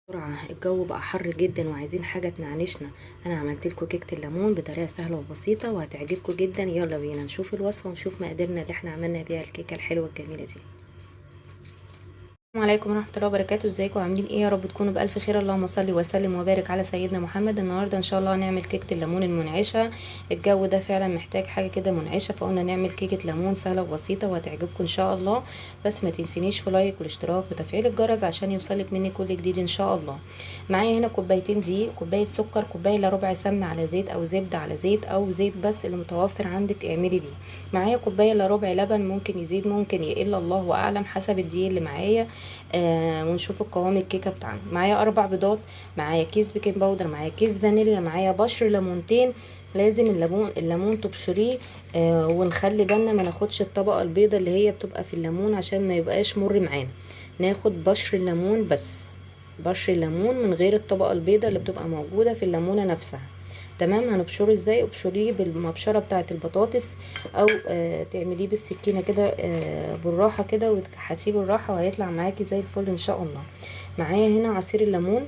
بسرعة الجو بقى حر جدا وعايزين حاجة تنعنشنا. انا عملت لكم كيكة الليمون بطريقة سهلة وبسيطة وهتعجبكم جدا. يلا بينا نشوف الوصفة ونشوف مقاديرنا اللي احنا عملنا بيها الكيكة الحلوة الجميلة دي. السلام عليكم ورحمه الله وبركاته. ازيكم عاملين ايه؟ يا رب تكونوا بالف خير. اللهم صل وسلم وبارك على سيدنا محمد. النهارده ان شاء الله هنعمل كيكه الليمون المنعشه. الجو ده فعلا محتاج حاجه كده منعشه، فقلنا نعمل كيكه ليمون سهله وبسيطه وهتعجبكم ان شاء الله. بس ما تنسينيش في لايك والاشتراك وتفعيل الجرس عشان يوصلك مني كل جديد ان شاء الله. معايا هنا كوبايتين دقيق، كوبايه سكر، كوبايه الا ربع سمنه على زيت او زبده على زيت او زيت بس اللي متوفر عندك اعملي بيه. معايا كوبايه الا ربع لبن، ممكن يزيد ممكن يقل الله اعلم حسب الدقيق اللي معايا. ونشوف القوام الكيكه بتاعنا. معايا 4 بيضات، معايا كيس بيكنج باودر، معايا كيس فانيليا، معايا بشر ليمونتين. لازم الليمون تبشريه. ونخلي بالنا ما ناخدش الطبقه البيضه اللي هي بتبقى في الليمون عشان ما يبقاش مر معانا. ناخد بشر الليمون بس، بشر الليمون من غير الطبقه البيضه اللي بتبقى موجوده في الليمونه نفسها. تمام. هنبشره ازاي؟ ابشريه بالمبشره بتاعه البطاطس او تعمليه بالسكينه كده بالراحه كده، وتكحتيه بالراحه وهيطلع معاكي زي الفل ان شاء الله. معايا هنا عصير الليمون،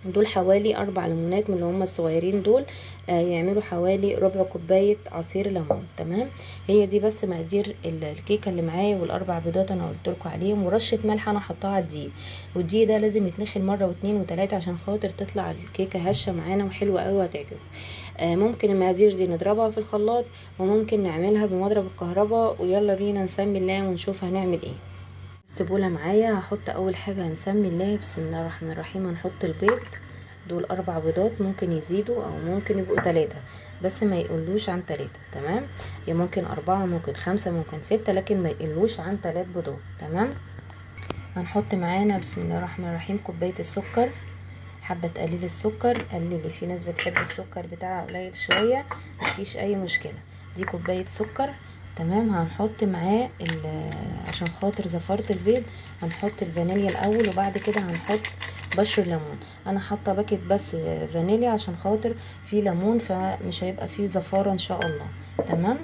دول حوالي 4 ليمونات من اللي هم الصغيرين دول. يعملوا حوالي ربع كوبايه عصير ليمون. تمام. هي دي بس مقادير الكيكه اللي معايا. والاربع بيضات انا قلت لكم عليهم، ورشه ملح انا حطاها على الدقيق. والدقيق ده لازم يتنخل مره واثنين وثلاثه عشان خاطر تطلع الكيكه هشه معانا وحلوه قوي وهتعجبك. ممكن المقادير دي نضربها في الخلاط، وممكن نعملها بمضرب الكهرباء. ويلا بينا نسمي الله ونشوف هنعمل ايه. السبولة معايا هحط اول حاجة هنسمي الله بسم الله الرحمن الرحيم. هنحط البيض، دول 4 بيضات، ممكن يزيدوا او ممكن يبقوا 3 بس ما يقلوش عن 3. تمام. يا ممكن 4 ممكن 5 ممكن 6، لكن ما يقلوش عن 3 بيضات. تمام. هنحط معانا بسم الله الرحمن الرحيم كوباية السكر. حابة تقليل السكر قللي، في ناس بتحب السكر بتاعها قليل شوية، مفيش اي مشكلة. دي كوباية سكر. تمام. هنحط معاه عشان خاطر زفارة البيض هنحط الفانيليا الاول، وبعد كده هنحط بشر ليمون. انا حاطه باكت بس فانيليا عشان خاطر في ليمون فمش هيبقى فيه زفارة ان شاء الله. تمام.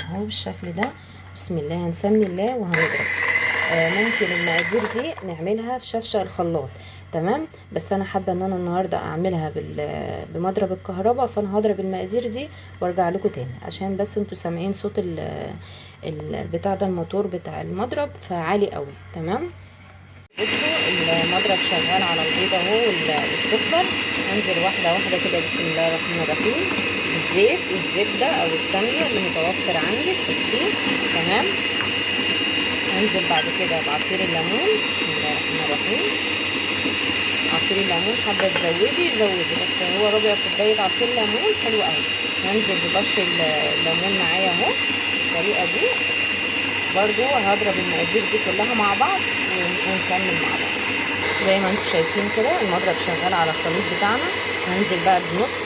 اهو بالشكل ده. بسم الله هنسمي الله وهنضرب. ممكن المقادير دي نعملها في شفشة الخلاط. تمام. بس انا حابه ان انا النهارده اعملها بمضرب الكهرباء، فانا هضرب المقادير دي وارجع لكم تاني عشان بس انتوا سامعين صوت البتاع ده، الموتور بتاع المضرب فعالي قوي. تمام. بصوا المضرب شغال على البيضه اهو والسكر. هنزل واحده واحده كده بسم الله الرحمن الرحيم. الزيت والزبده او السمنه اللي متوفر عندك حطيه. تمام. هنزل بعد كده بعصير الليمون بسم الله الرحمن الرحيم. عصير الليمون حابه تزودي زودي، بس هو ربع كوبايه عصير ليمون حلو قوي. هنزل ببشر الليمون معايا اهو بالطريقه دي. برضو هضرب المقادير دي كلها مع بعض ونكمل مع بعض. زي ما انتم شايفين كده المضرب شغال على الخليط بتاعنا. هنزل بقى بنص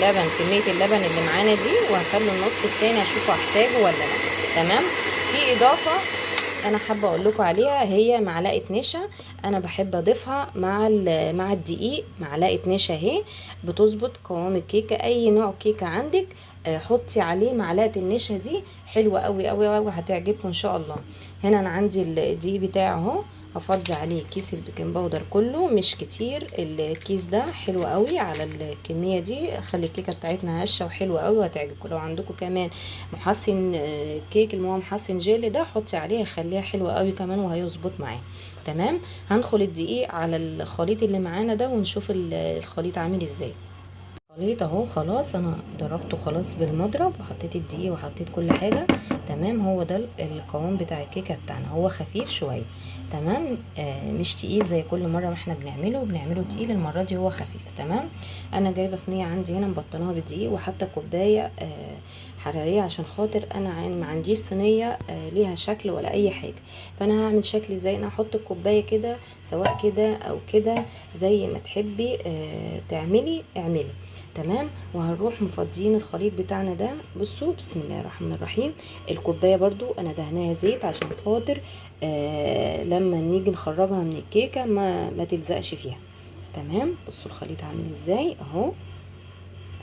لبن، كميه اللبن اللي معانا دي، وهخلي النص التاني اشوفه احتاجه ولا لا. تمام. في اضافه انا حابه اقول لكم عليها، هي معلقه نشا. انا بحب اضيفها مع الدقيق. معلقه نشا اهي بتظبط قوام الكيكه. اي نوع كيكه عندك حطي عليه معلقه النشا دي، حلوه قوي قوي قوي هتعجبكم ان شاء الله. هنا انا عندي الدقيق بتاعه اهو، هفضي عليه كيس البيكنج باودر كله مش كتير. الكيس ده حلو قوي على الكميه دي، خلي الكيكه بتاعتنا هشه وحلوه قوي وهتعجبكم. لو عندكم كمان محسن كيك اللي هو محسن جيلي ده حطي عليه، هيخليها حلوه قوي كمان وهيظبط معاه. تمام. هندخل الدقيق على الخليط اللي معانا ده ونشوف الخليط عامل ازاي. خليط اهو خلاص انا ضربته خلاص بالمضرب وحطيت الدقيق وحطيت كل حاجه. تمام. هو ده القوام بتاع الكيكه بتاعنا، هو خفيف شويه. تمام. مش تقيل زي كل مره ما احنا بنعمله تقيل. المره دي هو خفيف. تمام. انا جايبه صينيه عندي هنا مبطناها بالدقيق، وحاطه كوبايه حراريه عشان خاطر انا ما عنديش صينيه ليها شكل ولا اي حاجه. فانا هعمل شكل ازاي؟ انا هحط الكوبايه كده سواء كده او كده زي ما تحبي اعملي. تمام. وهنروح مفضيين الخليط بتاعنا ده. بصوا بسم الله الرحمن الرحيم. الكوبايه برضو انا دهناها زيت عشان خاطر لما نيجي نخرجها من الكيكه ما تلزقش فيها. تمام. بصوا الخليط عامل ازاي اهو.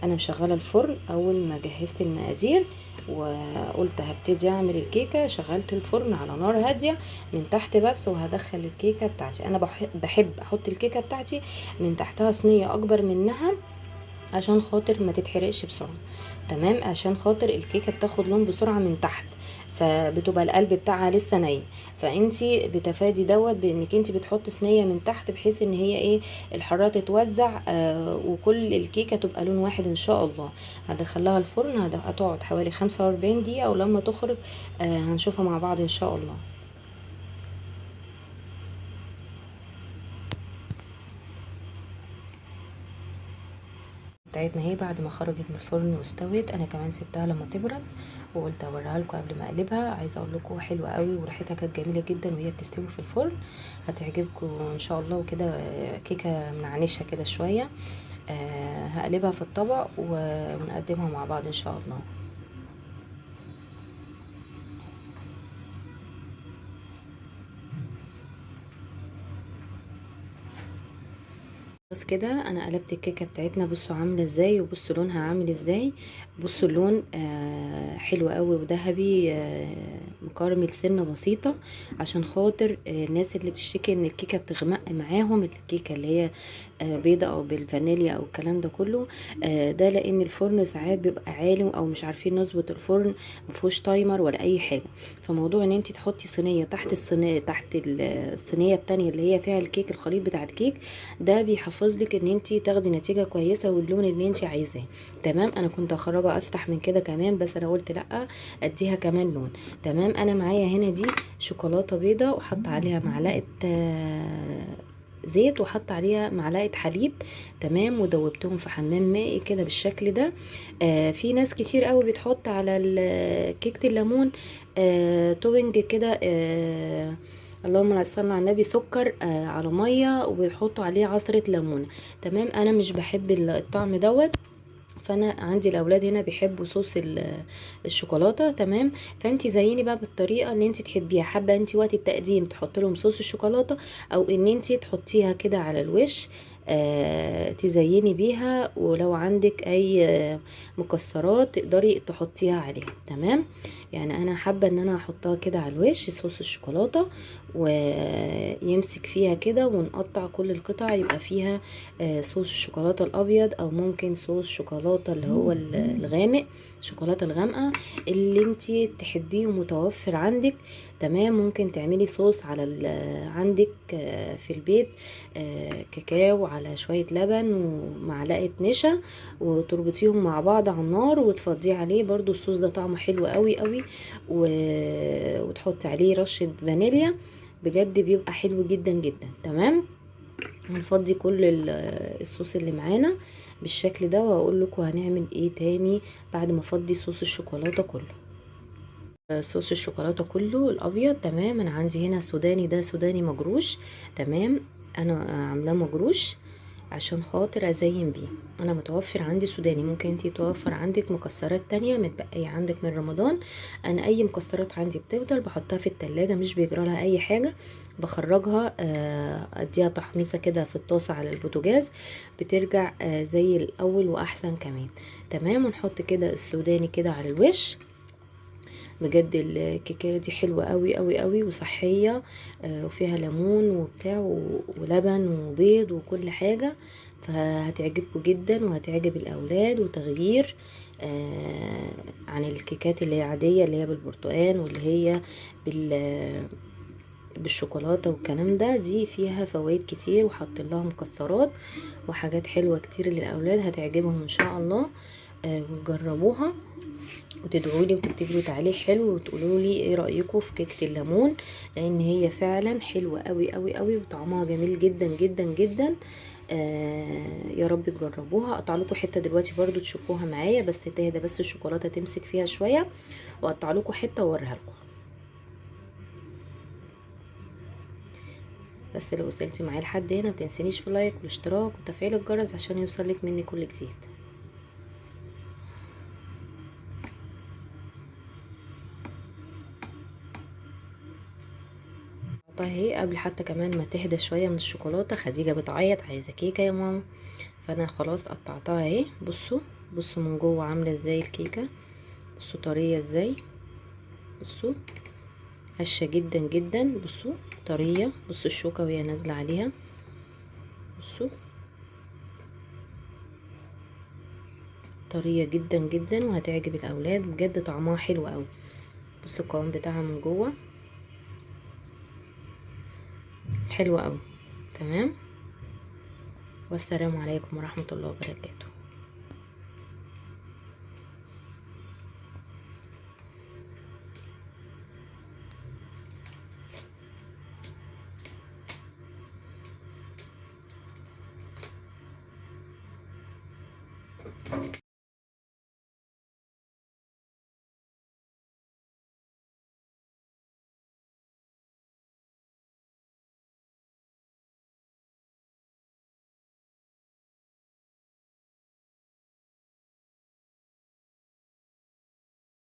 انا مشغله الفرن. اول ما جهزت المقادير وقلت هبتدي اعمل الكيكه، شغلت الفرن على نار هاديه من تحت بس، وهدخل الكيكه بتاعتي. انا بحب احط الكيكه بتاعتي من تحتها صينيه اكبر منها عشان خاطر ما تتحرقش بسرعه. تمام، عشان خاطر الكيكه بتاخد لون بسرعه من تحت، فبتبقى القلب بتاعها لسه ني. فانتي بتفادي دوت بانك انتي بتحطي صينيه من تحت، بحيث ان هي ايه، الحراره تتوزع وكل الكيكه تبقى لون واحد ان شاء الله. هدخلها الفرن، هتقعد حوالي 45 دقيقه، ولما تخرج هنشوفها مع بعض ان شاء الله. بتاعتنا اهي بعد ما خرجت من الفرن واستوت. انا كمان سبتها لما تبرد وقلت اوريها لكم قبل ما اقلبها. عايزه اقول لكم حلوه قوي وريحتها كانت جميله جدا وهي بتستوي في الفرن. هتعجبكم ان شاء الله. وكده كيكه منعنشه كده شويه. هقلبها في الطبق ونقدمها مع بعض ان شاء الله. بس كده انا قلبت الكيكه بتاعتنا. بصوا عامله ازاي، وبصوا لونها عامل ازاي. بصوا اللون حلو قوي وذهبي، مكرمل سنه بسيطه، عشان خاطر الناس اللي بتشتكي ان الكيكه بتغمق معاهم، الكيكه اللي هي بيضه او بالفانيليا او الكلام ده كله. ده لان الفرن ساعات بيبقى عالي او مش عارفين نظبط الفرن، مفيهوش تايمر ولا اي حاجه. فموضوع ان انت تحطي صينيه تحت الصينيه، تحت الصينيه التانية اللي هي فيها الكيك، الخليط بتاع الكيك ده بيحفظ لك ان انت تاخدي نتيجه كويسه واللون اللي انت عايزاه. تمام، انا كنت اخرجها افتح من كده كمان، بس انا قلت لا، اديها كمان لون. تمام، انا معايا هنا دي شوكولاته بيضه، وحط عليها معلقه زيت، وحط عليها معلقه حليب. تمام، ودوبتهم في حمام مائي كده بالشكل ده. في ناس كتير قوي بتحط على كيكه الليمون توبنج كده، اللهم صل على النبي، سكر على ميه وبيحطوا عليه عصره ليمونه. تمام، انا مش بحب الطعم دوت. فانا عندي الاولاد هنا بيحبوا صوص الشوكولاته. تمام، فانت زيني بقى بالطريقه اللي انت تحبيها. حابه انت وقت التقديم تحط لهم صوص الشوكولاته، او ان انت تحطيها كده على الوش تزيني بيها. ولو عندك اي مكسرات تقدري تحطيها عليها. تمام، يعني انا حابه ان انا احطها كده على الوش صوص الشوكولاته، ويمسك فيها كده، ونقطع كل القطع يبقى فيها صوص الشوكولاته الابيض، او ممكن صوص شوكولاته اللي هو الغامق، شوكولاته الغامقه اللي انتي تحبيه ومتوفر عندك. تمام، ممكن تعملي صوص على عندك في البيت كاكاو على شويه لبن ومعلقه نشا، وتربطيهم مع بعض على النار وتفضيه عليه. برضو الصوص ده طعمه حلو قوي قوي، وتحطي عليه رشه فانيليا، بجد بيبقى حلو جدا جدا. تمام، هنفضي كل الصوص اللي معانا بالشكل ده، واقول لكم هنعمل ايه تاني بعد ما افضي صوص الشوكولاته كله. صوص الشوكولاته كله الابيض. تمام، انا عندي هنا سوداني، ده سوداني مجروش. تمام، انا عاملاه مجروش عشان خاطر ازين بيه. انا متوفر عندي سوداني، ممكن انتي توفر عندك مكسرات تانية متبقية عندك من رمضان. انا اي مكسرات عندي بتفضل بحطها في التلاجة، مش بيجرى لها اي حاجة. بخرجها اديها تحميصة كده في الطاسة على البوتاجاز، بترجع زي الاول واحسن كمان. تمام، ونحط كده السوداني كده على الوش. بجد الكيكه دي حلوه قوي قوي قوي وصحيه، وفيها ليمون وبتاع ولبن وبيض وكل حاجه. فهتعجبكم جدا وهتعجب الاولاد، وتغيير عن الكيكات اللي هي عاديه، اللي هي بالبرتقال واللي هي بالشوكولاته والكلام ده. دي فيها فوائد كتير، وحاطين لها مكسرات وحاجات حلوه كتير للاولاد، هتعجبهم ان شاء الله. وتجربوها وتدعوا لي وتكتبوا لي تعليق حلو، وتقولوا لي ايه رايكم في كيكه الليمون، لان هي فعلا حلوه قوي قوي قوي وطعمها جميل جدا جدا جدا. يا رب تجربوها. اقطع لكم حته دلوقتي برضو تشوفوها معايا، بس تهدى بس الشوكولاته تمسك فيها شويه، واقطع لكم حته واوريها لكم. بس لو وصلتي معايا لحد هنا متنسينيش في اللايك والاشتراك وتفعيل الجرس عشان يوصلك مني كل جديد. اهي قبل حتى كمان ما تهدى شويه من الشوكولاته، خديجه بتعيط عايزه كيكه يا ماما. فانا خلاص قطعتها اهي. بصوا بصوا من جوه عامله ازاي الكيكه، بصوا طريه ازاي، بصوا هشه جدا جدا، بصوا طريه، بصوا الشوكه وهي نازله عليها، بصوا طريه جدا جدا وهتعجب الاولاد بجد، طعمها حلو قوي. بصوا القوام بتاعها من جوه حلو قوي. تمام، والسلام عليكم ورحمه الله وبركاته.